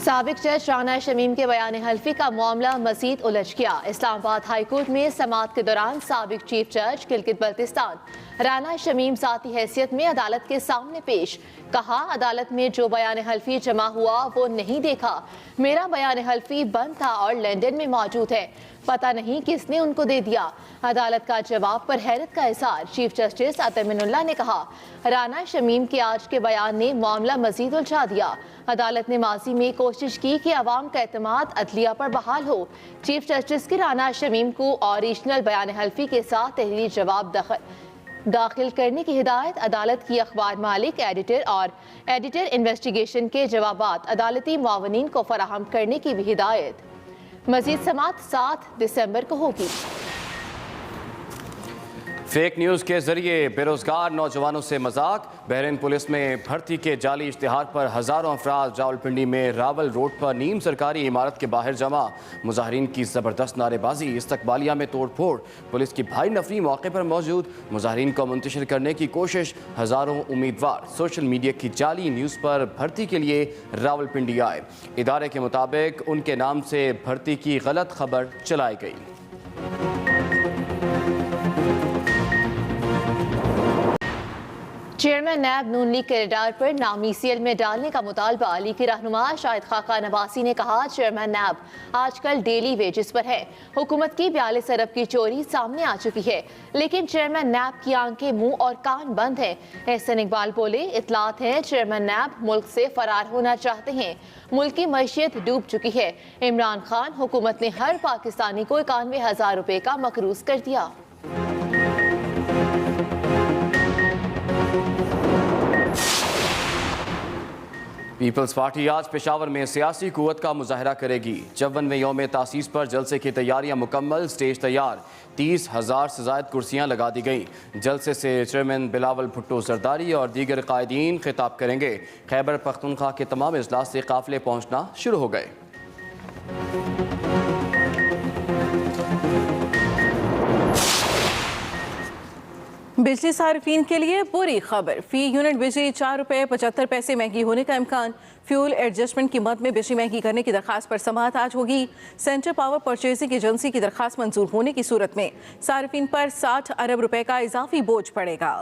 साबिक जज राना शमीम के बयान हल्फी का मामला मजीद उलझ गया। इस्लामाबाद हाई कोर्ट में समाअत के दौरान साबिक चीफ जज गिलगित बल्तिस्तान राना शमीम ज़ाती हैसियत में अदालत के सामने पेश। कहा, अदालत में जो बयान हल्फी जमा हुआ वो नहीं देखा। मेरा बयान हल्फी बंद था और लंदन में मौजूद है, पता नहीं किसने उनको दे दिया। अदालत का जवाब पर हैरत का इज़हार। चीफ जस्टिस अतमिनुल्लाह ने कहा, राना शमीम के आज के बयान ने मामला मजीद उलझा दिया। अदालत ने माजी में कोशिश की कि अवाम का एतमाद अदलिया पर बहाल हो। चीफ जस्टिस की राना शमीम को ओरिजिनल बयान हल्फी के साथ तहरीरी जवाब दाखिल करने की हिदायत। अदालत की अखबार मालिक, एडिटर और एडिटर इन्वेस्टिगेशन के जवाबात अदालती मुआवनीन को फराहम करने की भी हिदायत। मजीद समाअत 7 दिसंबर को होगी। फेक न्यूज़ के जरिए बेरोजगार नौजवानों से मजाक। बहरीन पुलिस में भर्ती के जाली इश्तिहार पर हज़ारों अफराद रावलपिंडी में रावल रोड पर नीम सरकारी इमारत के बाहर जमा। मुजाहरीन की ज़बरदस्त नारेबाजी, इस्तकबालिया में तोड़ फोड़, पुलिस की भारी नफरी मौके पर मौजूद। मुजाहरीन को मुंतशिर करने की कोशिश। हज़ारों उम्मीदवार सोशल मीडिया की जाली न्यूज़ पर भर्ती के लिए रावलपिंडी आए। इदारे के मुताबिक उनके नाम से भर्ती की गलत खबर चलाई गई। चेयरमैन नैब नून लीग के रडार पर नाम ECL में डालने का मुतालबा। लीग के रहनुमा शाहिद खाका नवासी ने कहा, चेयरमैन नैब आजकल डेली वेजेस पर है। हुकूमत की 42 अरब की चोरी सामने आ चुकी है, लेकिन चेयरमैन नैब की आंखें, मुंह और कान बंद हैं। एहसन इकबाल बोले, इतलात है चेयरमैन नैब मुल्क से फरार होना चाहते हैं। मुल्क की मैशियत डूब चुकी है। इमरान खान हुकूमत ने हर पाकिस्तानी को 91,000 रुपए का मकरूज कर दिया। पीपल्स पार्टी आज पेशावर में सियासी कुव्वत का मुजाहरा करेगी। 54वें यौम तासीस पर जलसे की तैयारियां मुकम्मल, स्टेज तैयार। 30,000 से ज़ायद कुर्सियां लगा दी गई। जलसे से चेयरमैन बिलावल भुट्टो जरदारी और दीगर कायदीन खिताब करेंगे। खैबर पख्तूनख्वा के तमाम इजलास से काफिले पहुँचना शुरू हो गए। बिजली सार्फिन के लिए बुरी खबर। फी यूनिट बिजली 4 रुपये 75 पैसे महंगी होने का इम्कान। फ्यूल एडजस्टमेंट कीमत में बिजली महंगी करने की दरखास्त पर समाअत आज होगी। सेंट्रल पावर परचेजिंग एजेंसी की दरखास्त मंजूर होने की सूरत में सार्फिन पर 60 अरब रुपए का इजाफी बोझ पड़ेगा।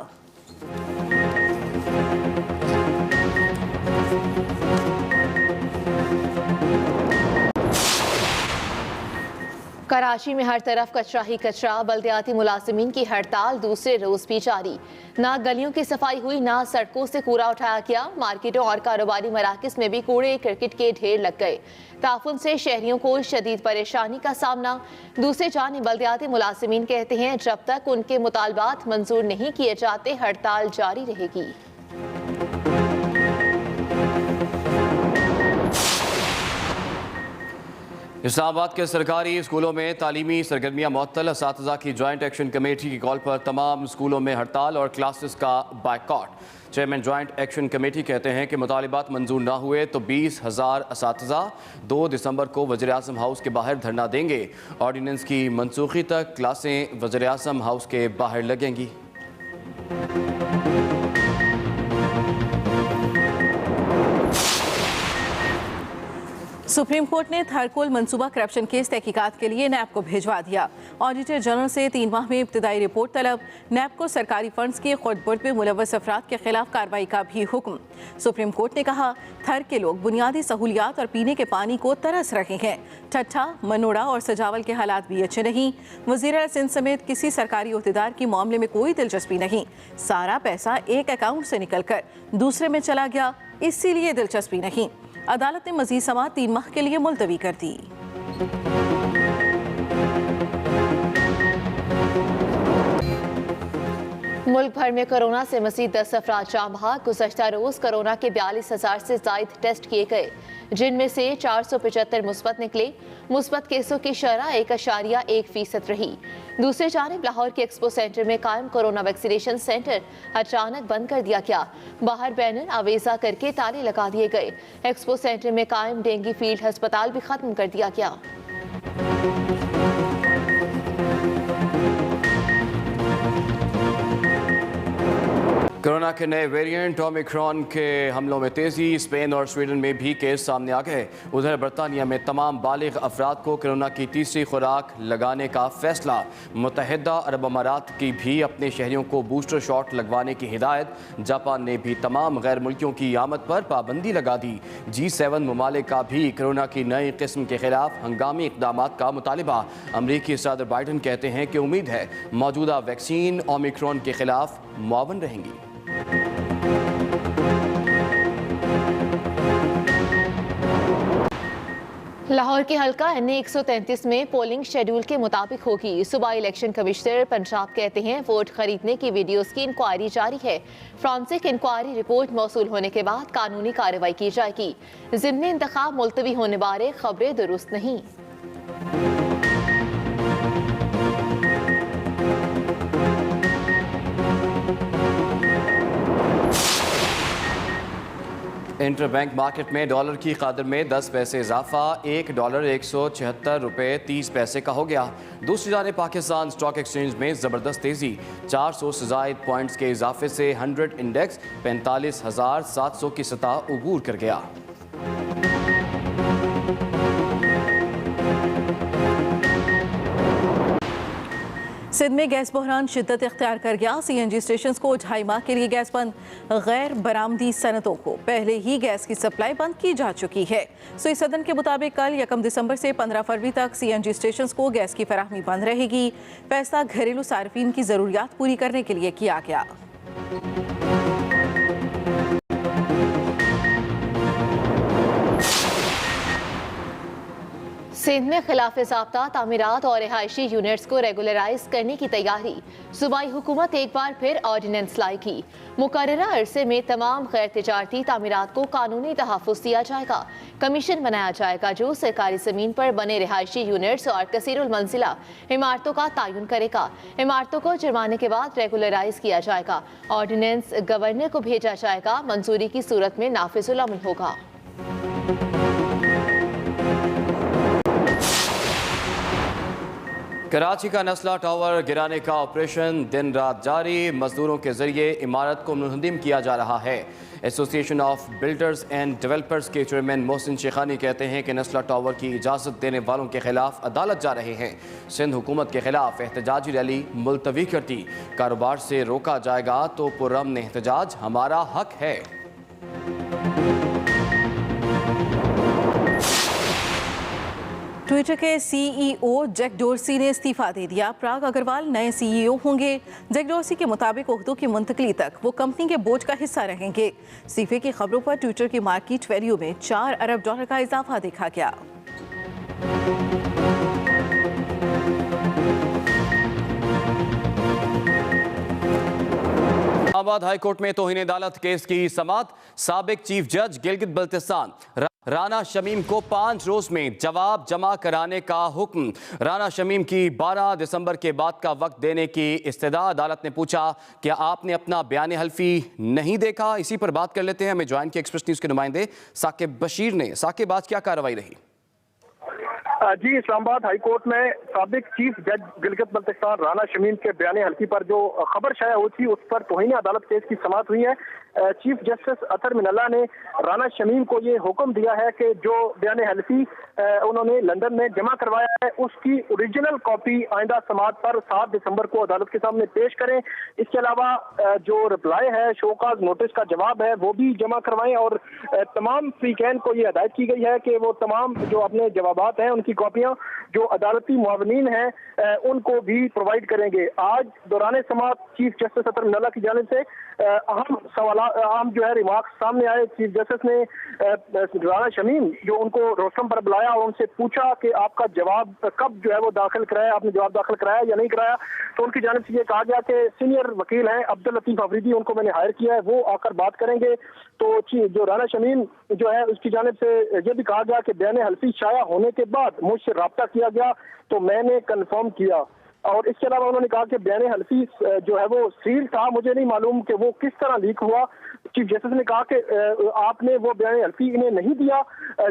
कराची में हर तरफ कचरा ही कचरा। बल्दियाती मुलाजिमीन की हड़ताल दूसरे रोज भी जारी। ना गलियों की सफाई हुई, ना सड़कों से कूड़ा उठाया गया। मार्केटों और कारोबारी मराकज़ में भी कूड़े क्रिकेट के ढेर लग गए। ताफुन से शहरियों को शदीद परेशानी का सामना। दूसरी जानिब बल्दियाती मुलाजिमीन कहते हैं, जब तक उनके मुतालबात मंजूर नहीं किए जाते हड़ताल जारी रहेगी। इस्लामाबाद के सरकारी स्कूलों में तालीमी सरगर्मियाँ मुअत्तल। असातिज़ा की जॉइंट एक्शन कमेटी की कॉल पर तमाम स्कूलों में हड़ताल और क्लासेस का boycott. Chairman joint action committee कहते हैं कि मुतालिबात मंजूर ना हुए तो 20,000 असातिज़ा 2 दिसंबर को वज़ीर-ए-आज़म हाउस के बाहर धरना देंगे। ऑर्डिनेंस की मनसूखी तक क्लासें वज़ीर-ए-आज़म हाउस के बाहर लगेंगी। सुप्रीम कोर्ट ने थरकोल मंसूबा करप्शन केस तहकीकात के लिए नैब को भिजवा दिया। ऑडिटर जनरल से 3 माह में इब्तदाई रिपोर्ट तलब। नैब को सरकारी फंड्स के खुर्द-बुर्द में मुलव्वस अफराद के खिलाफ कार्रवाई का भी हुक्म। सुप्रीम कोर्ट ने कहा, थर के लोग बुनियादी सहूलियात और पीने के पानी को तरस रहे हैं। ठट्ठा, मनोड़ा और सजावल के हालात भी अच्छे नहीं। वज़ीर सिंध समेत किसी सरकारी ओहदेदार की मामले में कोई दिलचस्पी नहीं। सारा पैसा एक अकाउंट से निकल कर दूसरे में चला गया, इसीलिए दिलचस्पी नहीं। अदालत ने मजीद समाअत 3 माह के लिए मुलतवी कर दी। मुल्क भर में कोरोना से मज़ीद 10 अफराद जाँ बहक। गुज़श्ता रोज़ कोरोना के 42,000 से ज़ायद टेस्ट किए गए, जिनमें से 475 मुस्बत निकले। मुस्बत केसों की शरह 1.1% रही। दूसरी जानिब लाहौर के एक्सपो सेंटर में कायम कोरोना वैक्सीनेशन सेंटर अचानक बंद कर दिया गया। बाहर बैनर आवेजा करके ताले लगा दिए गए। एक्सपो सेंटर में कायम डेंगू फील्ड अस्पताल भी खत्म कर दिया गया। कोरोना के नए वेरिएंट ओमिक्रॉन के हमलों में तेजी, स्पेन और स्वीडन में भी केस सामने आ गए। उधर बरतानिया में तमाम बालिग अफराद को कोरोना की तीसरी खुराक लगाने का फैसला। मुत्तहिदा अरब अमारात की भी अपने शहरियों को बूस्टर शॉट लगवाने की हिदायत। जापान ने भी तमाम गैर मुल्कियों की आमद पर पाबंदी लगा दी। G7 ममालिक का भी कोरोना की नई किस्म के खिलाफ हंगामी इक़दाम का मुतालिबा। अमरीकी सदर बाइडन कहते हैं कि उम्मीद है मौजूदा वैक्सीन ओमिक्रॉन के खिलाफ मुआवन रहेंगी। लाहौर के हल्का NA 133 में पोलिंग शेड्यूल के मुताबिक होगी। सूबाई इलेक्शन कमिश्नर पंजाब कहते हैं वोट खरीदने की वीडियोस की इंक्वायरी जारी है। फ्रांसिक इंक्वायरी रिपोर्ट मौसूल होने के बाद कानूनी कार्रवाई की जाएगी। ज़िमनी इंतखाब मुलतवी होने बारे खबरें दुरुस्त नहीं। इंटर बैंक मार्केट में डॉलर की कदर में 10 पैसे इजाफा, $1 176.30 का हो गया। दूसरी जाने पाकिस्तान स्टॉक एक्सचेंज में ज़बरदस्त तेज़ी, 400 से ज़ायद पॉइंट्स के इजाफे से 100 इंडेक्स 45,700 की सतह उबूर कर गया। सिंध में गैस बहरान शिद्दत इख्तियार कर गया। CNG स्टेशन को 2.5 माह के लिए गैस बंद। गैर बरामदी सनतों को पहले ही गैस की सप्लाई बंद की जा चुकी है। सुई सदन के मुताबिक कल 1 दिसंबर से 15 फरवरी तक CNG स्टेशन को गैस की फराहमी बंद रहेगी। फैसला घरेलू सार्फिन की ज़रूरियात पूरी करने के लिए किया गया। सिंध में खिलाफ ज़ाब्ता तामीरात और रिहायशी यूनिट्स को रेगुलराइज करने की तैयारी। सूबाई हुकूमत एक बार फिर ऑर्डिनेंस लाएगी। मुकर्ररा अरसे में तमाम गैर तिजारती तामीरात को कानूनी तहफ़्फ़ुज़ दिया जाएगा। कमीशन बनाया जाएगा जो सरकारी ज़मीन पर बने रिहायशी यूनिट्स और कसीरुल मंजिला इमारतों का तयन करेगा। इमारतों को जुर्माने के बाद रेगुलराइज किया जाएगा। ऑर्डिनेंस गवर्नर को भेजा जाएगा। मंजूरी की सूरत में नाफिजुल अमल होगा। कराची का नस्ला टावर गिराने का ऑपरेशन दिन रात जारी। मजदूरों के जरिए इमारत को मुनहदिम किया जा रहा है। Association of builders and developers के चेयरमैन मोहसिन शेखानी कहते हैं कि नस्ला टावर की इजाज़त देने वालों के खिलाफ अदालत जा रहे हैं। सिंध हुकूमत के खिलाफ एहतजाजी रैली मुलतवी कर दी। कारोबार से रोका जाएगा तो पुरअमन एहतजाज हमारा हक है। ट्विटर के CEO जैक डोर्सी ने इस्तीफा दे दिया। प्राग अग्रवाल नए CEO होंगे। जैक डोर्सी के मुताबिक ओहदों की मुंतकली तक वो कंपनी के बोर्ड का हिस्सा रहेंगे। इस्तीफे की खबरों पर ट्विटर की मार्केट वैल्यू में $4 अरब का इजाफा देखा गया। इस्लामाबाद हाई कोर्ट में तौहीन अदालत केस की समाअत। साबिक चीफ जज गिलगित बल्तिस्तान राना शमीम को 5 रोज में जवाब जमा कराने का हुक्म। राना शमीम की 12 दिसंबर के बाद का वक्त देने की इस्तदा। अदालत ने पूछा क्या आपने अपना बयान हल्फी नहीं देखा। इसी पर बात कर लेते हैं। हमें ज्वाइन किए एक्सप्रेस न्यूज़ के नुमाइंदे साकिब बशीर ने। साकिब, आज क्या कार्रवाई रही? जी, इस्लामाबाद हाई कोर्ट में साबिक चीफ जज गिलगित बल्तिस्तान राना शमीम के बयान हल्फी पर जो खबर शाया हुई थी उस पर तौहीन अदालत केस की समाअत हुई है। चीफ जस्टिस अतर मिनल्ला ने राना शमीम को ये हुक्म दिया है कि जो बयान हल्फी उन्होंने लंदन में जमा करवाया है उसकी ओरिजिनल कॉपी आइंदा समाअत पर 7 दिसंबर को अदालत के सामने पेश करें। इसके अलावा जो रिप्लाई है, शोकाज नोटिस का जवाब है, वो भी जमा करवाएं और तमाम फ्रीकैन को ये हदायत की गई है कि वो तमाम जो अपने जवाबात हैं उनकी कॉपियां जो अदालती मुआवनीन हैं उनको भी प्रोवाइड करेंगे। आज दौरान समाअत चीफ जस्टिस अतर मिनल्ला की जानिब से अहम जो है रिमार्क्स सामने आए। चीफ जस्टिस ने राना शमीम जो उनको रोस्टम पर बुलाया और उनसे पूछा कि आपका जवाब कब जो है वो दाखिल कराया, आपने जवाब दाखिल कराया या नहीं कराया। तो उनकी जानिब से ये कहा गया कि सीनियर वकील हैं अब्दुल लतीफ अफरीदी, उनको मैंने हायर किया है, वो आकर बात करेंगे। तो जो राना शमीम जो है उसकी जानिब से ये भी कहा गया कि बयान हल्फी शाया होने के बाद मुझसे रब्ता किया गया तो मैंने कंफर्म किया। और इसके अलावा उन्होंने कहा कि बयान हल्फी जो है वो सील था, मुझे नहीं मालूम कि वो किस तरह लीक हुआ। चीफ जस्टिस ने कहा कि आपने वो बयान हल्फी इन्हें नहीं दिया,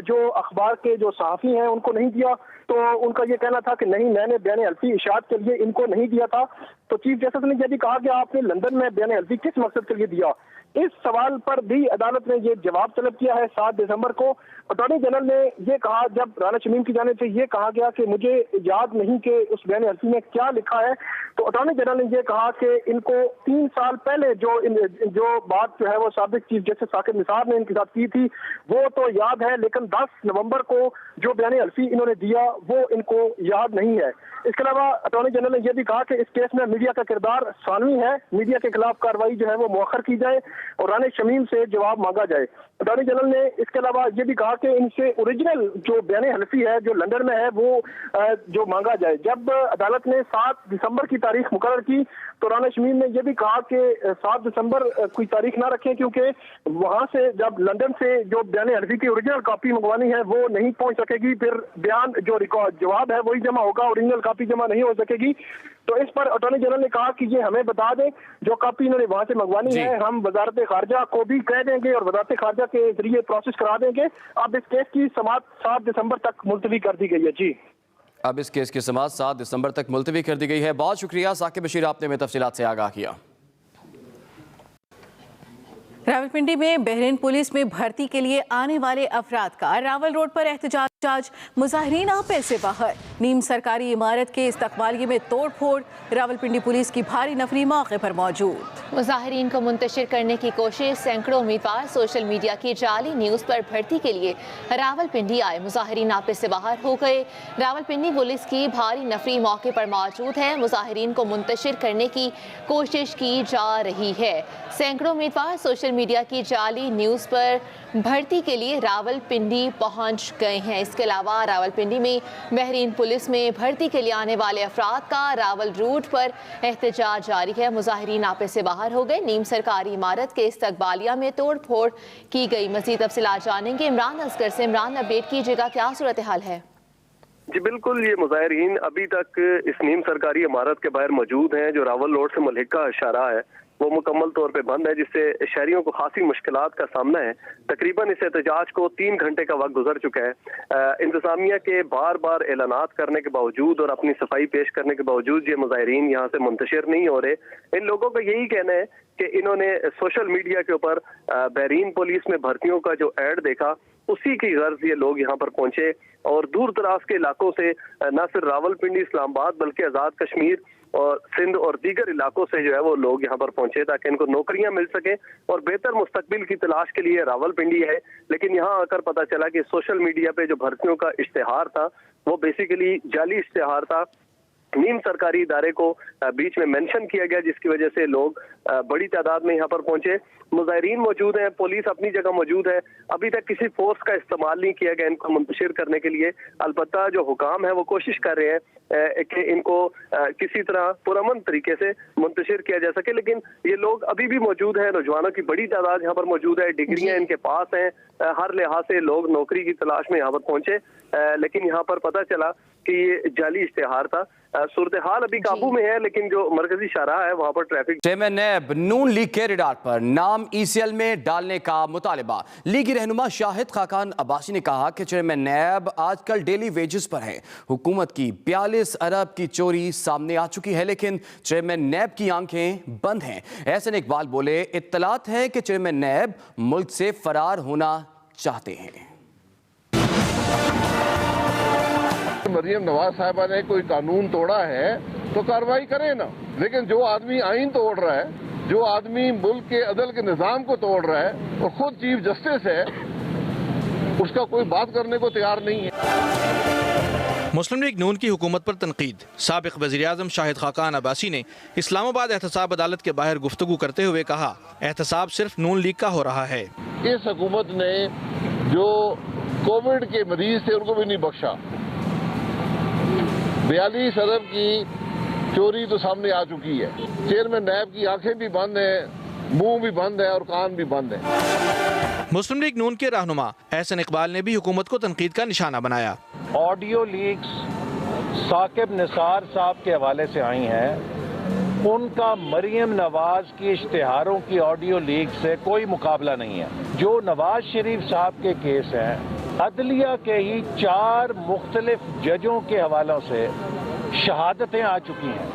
जो अखबार के जो सहाफ़ी हैं उनको नहीं दिया। तो उनका ये कहना था कि नहीं, मैंने बयान हल्फी इशाअत के लिए इनको नहीं दिया था। तो चीफ जस्टिस ने यह भी कहा कि आपने लंदन में बयान हल्फी किस मकसद के लिए दिया। इस सवाल पर भी अदालत ने ये जवाब तलब किया है 7 दिसंबर को। अटॉर्नी जनरल ने ये कहा, जब राना शमीम की जानिब से ये कहा गया कि मुझे याद नहीं कि उस बयान हल्फी में क्या लिखा है, तो अटॉर्नी जनरल ने ये कहा कि इनको 3 साल पहले जो बात जो है वो साबिक चीफ जस्टिस साकिब निसार ने इनके साथ की थी वो तो याद है, लेकिन 10 नवंबर को जो बयान हल्फी इन्होंने दिया वो इनको याद नहीं है। इसके अलावा अटॉर्नी जनरल ने यह भी कहा कि इस केस में मीडिया का किरदार सानवी है, मीडिया के खिलाफ कार्रवाई जो है वो मौखर की जाए और राना शमीम से जवाब मांगा जाए। अटॉर्नी जनरल ने इसके अलावा ये भी कहा कि इनसे ओरिजिनल जो बयान हल्फी है जो लंदन में है वो जो मांगा जाए। जब अदालत ने 7 दिसंबर की तारीख मुकर्रर की तो राना शमीम ने यह भी कहा कि 7 दिसंबर कोई तारीख ना रखें, क्योंकि वहां से जब लंदन से जो बयान हल्फी की ओरिजिनल कॉपी मंगवानी है वो नहीं पहुंच सकेगी, फिर बयान जो रिकॉर्ड जवाब है वही जमा होगा, ओरिजिनल कॉपी जमा नहीं हो सकेगी। तो इस पर अटॉर्नी जनरल ने कहा कि ये हमें बता दें, जो कॉपी इन्होंने वहां से मंगवानी है हम वजारत खारजा को भी कह देंगे और वजारत खारजा के जरिए प्रोसेस करा देंगे। अब इस केस की समाअत 7 दिसंबर तक मुलतवी कर दी गई है। जी, अब इस केस की समाअत 7 दिसंबर तक मुलतवी कर दी गई है। बहुत शुक्रिया साकिब बशीर, आपने हमें तफसीलात से आगाह किया। रावलपिंडी में बहरीन पुलिस में भर्ती के लिए आने वाले अफराद का रावल रोड पर एहतजाज, मुजाहिरीन आपे से बाहर, नीम सरकारी इमारत के इस्तकबालिये में तोड़ फोड़, रावलपिंडी पुलिस की भारी नफरी मौके पर मौजूद। मुजाहिरीन को मुंतशिर करने की कोशिश, सैकड़ों उम्मीदवार सोशल मीडिया की जाली न्यूज़ पर भर्ती के लिए रावलपिंडी आए, मुजाहिरीन आपे से बाहर हो गए। रावलपिंडी पुलिस की भारी नफरी मौके पर मौजूद है, मुजाहिरीन को मुंतशिर करने की कोशिश की जा रही है। सैकड़ों उम्मीदवार सोशल मीडिया की जाली न्यूज़ पर भर्ती के लिए रावलपिंडी पहुंच गए हैं। इसके अलावा रावलपिंडी में बहरीन पुलिस में भर्ती के लिए आने वाले अफराद का रावल रूट पर एहतजाज जारी है, मुजाहिरीन आपे से बाहर हो गए। नीम सरकारी इमारत के इस्तकबालिया में तोड़ फोड़ की गई। मज़ीद तफसीलात जानेंगे इमरान असगर से। इमरान, अपडेट कीजिएगा, क्या सूरत हाल है? जी बिल्कुल, ये मुजाहिरीन अभी तक इस नीम सरकारी इमारत के बाहर मौजूद हैं, जो रावल रोड से मलिका शाहराह है वो मुकम्मल तौर पे बंद है, जिससे शहरियों को खासी मुश्किलात का सामना है। तकरीबन इस एहतजाज को 3 घंटे का वक्त गुजर चुका है। इंतजामिया के बार बार ऐलानात करने के बावजूद और अपनी सफाई पेश करने के बावजूद ये मुजाहिरीन यहाँ से मुंतशिर नहीं हो रहे। इन लोगों का यही कहना है कि इन्होंने सोशल मीडिया के ऊपर बहरीन पुलिस में भर्तियों का जो ऐड देखा, उसी की गर्ज ये लोग यहाँ पर पहुंचे और दूर दराज के इलाकों से न सिर्फ रावलपिंडी, इस्लामाबाद बल्कि आज़ाद कश्मीर और सिंध और दीगर इलाकों से जो है वो लोग यहाँ पर पहुंचे ताकि इनको नौकरियां मिल सके और बेहतर मुस्तकबिल की तलाश के लिए रावलपिंडी है। लेकिन यहाँ आकर पता चला कि सोशल मीडिया पे जो भर्तियों का इश्तिहार था वो बेसिकली जाली इश्तिहार था। नीम सरकारी इदारे को बीच में मेंशन किया गया, जिसकी वजह से लोग बड़ी तादाद में यहाँ पर पहुंचे। मुजाहिरीन मौजूद हैं, पुलिस अपनी जगह मौजूद है। अभी तक किसी फोर्स का इस्तेमाल नहीं किया गया इनको मुंतशिर करने के लिए। अलबत्ता जो हुकाम है वो कोशिश कर रहे हैं कि इनको किसी तरह पुरअमन तरीके से मुंतशिर किया जा सके, लेकिन ये लोग अभी भी मौजूद है। नौजवानों की बड़ी तादाद यहाँ पर मौजूद है, डिग्रियां इनके पास हैं, हर लिहाज से लोग नौकरी की तलाश में यहाँ पर पहुंचे। लेकिन यहाँ पर पता चला कि ये जाली इश्तिहार था। सूरत हाल अभी काबू में है, लेकिन जो मरकजी शाहराह है वहां पर ट्रैफिक। चेयरमैन नैब नून लीग के रिडार पर नाम ECL में डालने का मुतालिबा। लीगी रहनुमा शाहिद खाकान अब्बासी ने कहा कि चेयरमैन नैब आजकल डेली वेजेस पर है। हुकूमत की 42 अरब की चोरी सामने आ चुकी है, लेकिन चेयरमैन नैब की आंखें बंद हैं। एहसन इकबाल बोले, इत्तलात है कि चेयरमैन नैब मुल्क से फरार होना चाहते हैं। मरियम नवाज साहिबा ने कोई कानून तोड़ा है तो कार्रवाई करे ना, लेकिन जो आदमी आइन तोड़ रहा है, जो आदमी मुल्क के अदल के निज़ाम को तोड़ रहा है और खुद चीफ जस्टिस है, उसका कोई बात करने को तैयार नहीं है। मुस्लिम लीग नून की हुकूमत पर तनकीद। साबिक वज़ीर-ए-आज़म शाहिद खाकान अब्बासी ने इस्लामाबाद एहतसाब अदालत के बाहर गुफ्तगू करते हुए कहा, एहतसाब सिर्फ नून लीग का हो रहा है। इस हुकूमत ने जो कोविड के मरीज थे उनको भी नहीं बख्शा। 42 अरब की चोरी तो सामने आ चुकी है। चेयरमैन नैब की आंखें भी बंद हैं, मुंह भी बंद है और कान भी बंद है। मुस्लिम लीग नून के रहनुमा एहसन इकबाल ने भी हुकूमत को तनकीद का निशाना बनाया। ऑडियो लीक्स साकिब निसार साहब के हवाले से आई हैं, उनका मरियम नवाज की इश्तिहारों की ऑडियो लीक से कोई मुकाबला नहीं है। जो नवाज शरीफ साहब के केस हैं, अदलिया के ही 4 मुख्तलिफ जजों के हवालों से शहादतें आ चुकी हैं।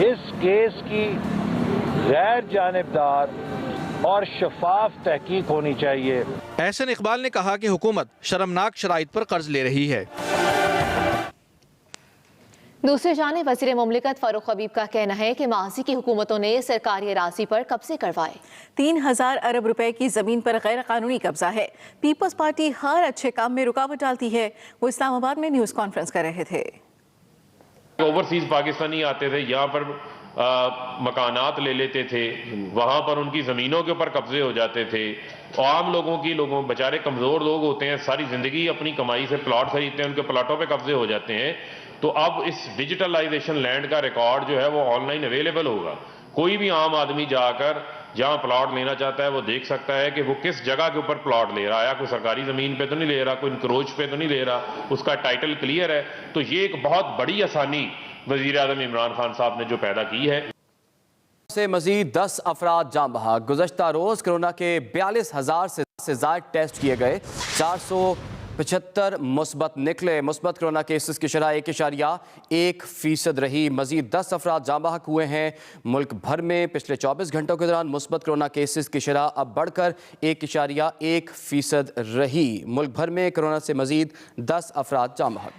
इस केस की गैर जानिबदार और शफाफ तहकीक होनी चाहिए। एहसन इकबाल ने कहा कि हुकूमत शर्मनाक शराइत पर कर्ज ले रही है। दूसरी जानिब वज़ीर मुमलिकत फारूक हबीब का कहना है कि माजी की हुकूमतों ने सरकारी अराजी पर कब्जे करवाए। 3000 अरब रुपए की जमीन पर गैर कानूनी कब्जा है। पीपल्स पार्टी हर अच्छे काम में रुकावट डालती है। वो इस्लामाबाद में न्यूज़ कॉन्फ्रेंस कर रहे थे। ओवरसीज पाकिस्तानी आते थे, यहाँ पर मकानात ले लेते थे, वहाँ पर उनकी ज़मीनों के ऊपर कब्जे हो जाते थे। आम लोगों बेचारे कमज़ोर लोग होते हैं, सारी ज़िंदगी अपनी कमाई से प्लॉट खरीदते हैं, उनके प्लॉटों पे कब्जे हो जाते हैं। तो अब इस डिजिटलाइजेशन लैंड का रिकॉर्ड जो है वो ऑनलाइन अवेलेबल होगा। कोई भी आम आदमी जाकर जहाँ प्लॉट लेना चाहता है वो देख सकता है कि वो किस जगह के ऊपर प्लॉट ले रहा है। कोई सरकारी ज़मीन पे तो नहीं ले रहा, कोई इंक्रोच पे तो नहीं ले रहा, उसका टाइटल क्लियर है। तो ये एक बहुत बड़ी आसानी वज़ीर आज़म इमरान खान साहब ने जो पैदा की है। से मजीद 10 अफराद जाँ बहक। गुज़श्ता रोज़ कोरोना के 42,000 से ज़ायद टेस्ट किए गए, 475 मुस्बत निकले। मुस्बत कोरोना केसेस की शरह 1.1% रही। मजीद 10 अफराद जाँ बहक हुए हैं। मुल्क भर में पिछले 24 घंटों के दौरान मुस्बत कोरोना केसेस की शरह अब बढ़कर 1.1% रही। मुल्क भर में कोरोना से मजीद 10 अफराद जाँ बहक।